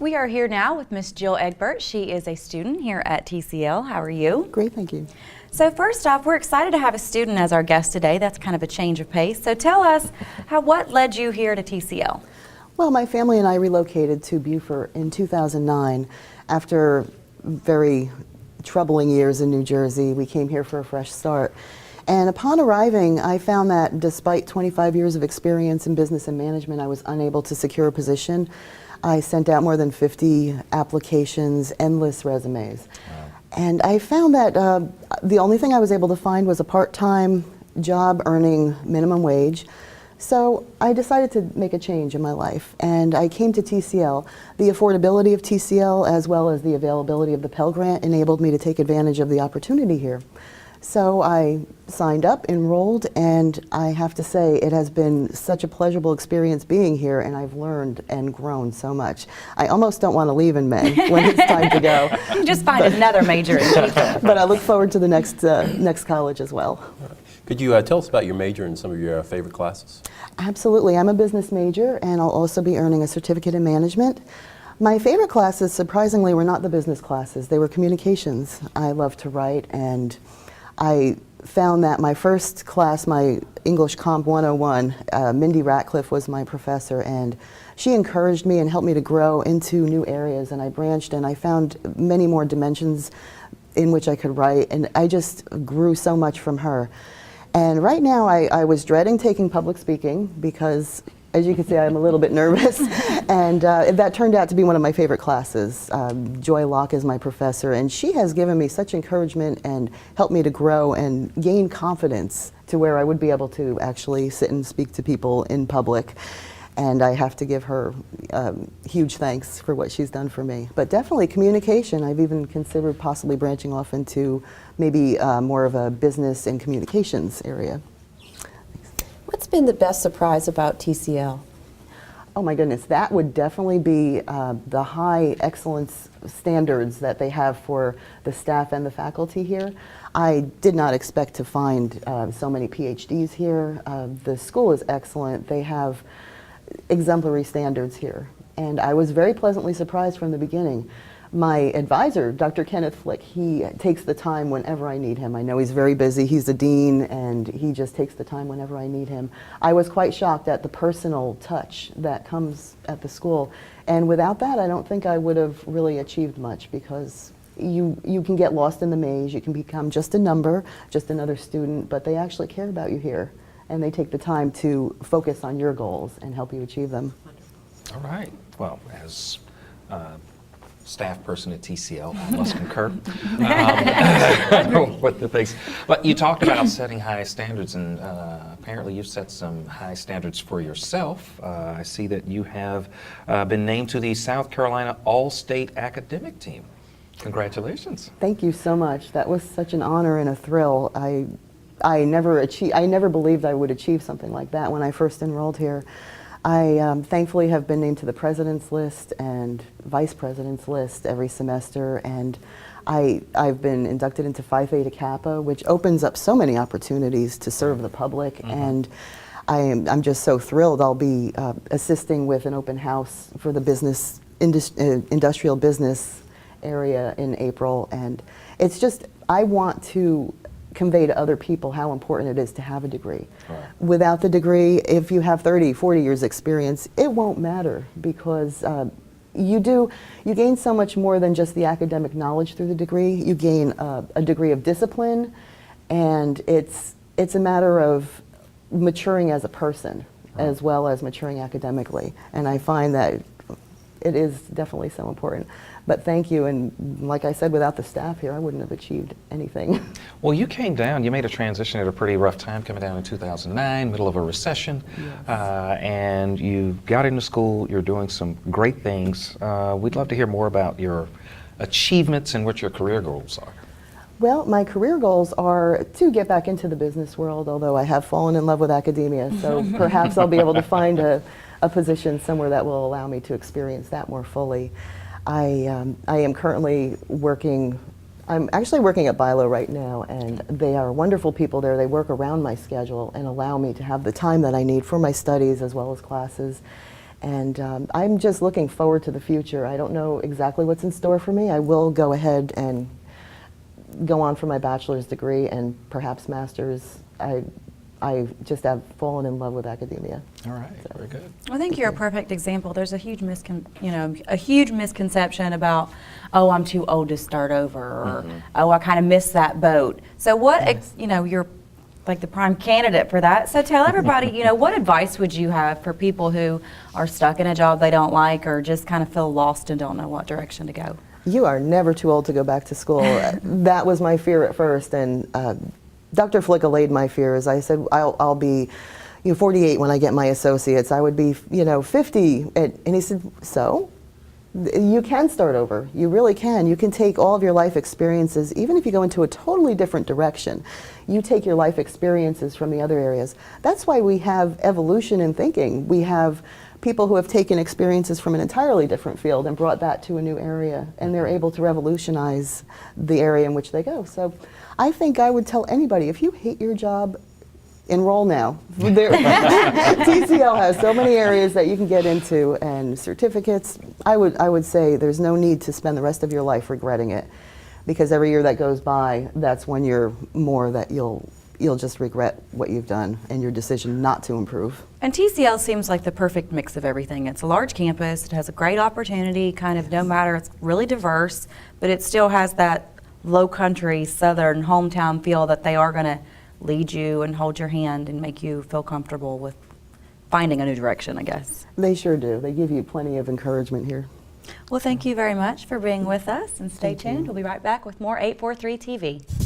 We are here now with Miss Jill Egbert. She is a student here at TCL. How are you? Great, thank you. So first off, we're excited to have a student as our guest today. That's kind of a change of pace. So tell us, what led you here to TCL? Well, my family and I relocated to Beaufort in 2009 after very troubling years in New Jersey. We came here for a fresh start. And upon arriving, I found that despite 25 years of experience in business and management, I was unable to secure a position. I sent out more than 50 applications, endless resumes. Wow. And I found that the only thing I was able to find was a part-time job earning minimum wage. So I decided to make a change in my life, and I came to TCL. The affordability of TCL as well as the availability of the Pell Grant enabled me to take advantage of the opportunity here. So I signed up, enrolled, and I have to say it has been such a pleasurable experience being here, and I've learned and grown so much. I almost don't want to leave in May when it's time to go. Just find another major in teaching. But I look forward to the next college as well. Could you tell us about your major and some of your favorite classes? Absolutely. I'm a business major, and I'll also be earning a certificate in management. My favorite classes, surprisingly, were not the business classes. They were communications. I love to write, and I found that my first class, my English Comp 101, Mindy Ratcliffe was my professor, and she encouraged me and helped me to grow into new areas, and I branched and I found many more dimensions in which I could write, and I just grew so much from her. And right now I was dreading taking public speaking because, as you can see, I'm a little bit nervous, and that turned out to be one of my favorite classes. Joy Locke is my professor, and she has given me such encouragement and helped me to grow and gain confidence to where I would be able to actually sit and speak to people in public. And I have to give her huge thanks for what she's done for me. But definitely communication. I've even considered possibly branching off into maybe more of a business and communications area. What's been the best surprise about TCL? Oh my goodness, that would definitely be the high excellence standards that they have for the staff and the faculty here. I did not expect to find so many PhDs here. The school is excellent. They have exemplary standards here, and I was very pleasantly surprised from the beginning. My advisor, Dr. Kenneth Flick, he takes the time whenever I need him. I know he's very busy. He's a dean, and he just takes the time whenever I need him. I was quite shocked at the personal touch that comes at the school, and without that, I don't think I would have really achieved much, because you can get lost in the maze. You can become just a number, just another student, but they actually care about you here, and they take the time to focus on your goals and help you achieve them. All right. Well, as staff person at TCL, I must concur with the things. But you talked about setting high standards, and apparently you've set some high standards for yourself. I see that you have been named to the South Carolina All-State Academic Team. Congratulations. Thank you so much. That was such an honor and a thrill. I never believed I would achieve something like that when I first enrolled here. I thankfully have been named to the president's list and vice president's list every semester, and I've been inducted into Phi Theta Kappa, which opens up so many opportunities to serve the public, and I'm just so thrilled. I'll be assisting with an open house for the business industrial business area in April, and it's just, I want to convey to other people how important it is to have a degree. Right. Without the degree, if you have 30, 40 years experience, it won't matter, because you gain so much more than just the academic knowledge through the degree. You gain a degree of discipline, and it's a matter of maturing as a person, right, as well as maturing academically. And I find that it is definitely so important. But thank you, and like I said, without the staff here, I wouldn't have achieved anything. Well, you came down, you made a transition at a pretty rough time, coming down in 2009, middle of a recession, yes, and you got into school, you're doing some great things. We'd love to hear more about your achievements and what your career goals are. Well, my career goals are to get back into the business world, although I have fallen in love with academia, so perhaps I'll be able to find a position somewhere that will allow me to experience that more fully. I am currently working, I'm actually working at BILO right now, and they are wonderful people there. They work around my schedule and allow me to have the time that I need for my studies as well as classes. And I'm just looking forward to the future. I don't know exactly what's in store for me. I will go ahead and go on for my bachelor's degree and perhaps master's. I just have fallen in love with academia. All right, very good. I think you're a perfect example. There's a huge a huge misconception about, oh, I'm too old to start over, or oh, I kind of missed that boat. So you're like the prime candidate for that. So tell everybody, what advice would you have for people who are stuck in a job they don't like, or just kind of feel lost and don't know what direction to go? You are never too old to go back to school. That was my fear at first, and Dr. Flick allayed my fears. I said, I'll be 48 when I get my associates. I would be 50. And he said, so? You can start over. You really can. You can take all of your life experiences, even if you go into a totally different direction. You take your life experiences from the other areas. That's why we have evolution in thinking. We have people who have taken experiences from an entirely different field and brought that to a new area, and they're able to revolutionize the area in which they go. So I think I would tell anybody, if you hate your job, enroll now. TCL has so many areas that you can get into, and certificates. I would say there's no need to spend the rest of your life regretting it, because every year that goes by, that's when you're more that you'll just regret what you've done and your decision not to improve. And TCL seems like the perfect mix of everything. It's a large campus, it has a great opportunity, kind of no matter, it's really diverse, but it still has that Lowcountry, southern hometown feel that they are going to lead you and hold your hand and make you feel comfortable with finding a new direction, I guess. They sure do. They give you plenty of encouragement here. Well, thank you very much for being with us, and stay tuned. We'll be right back with more 843 TV.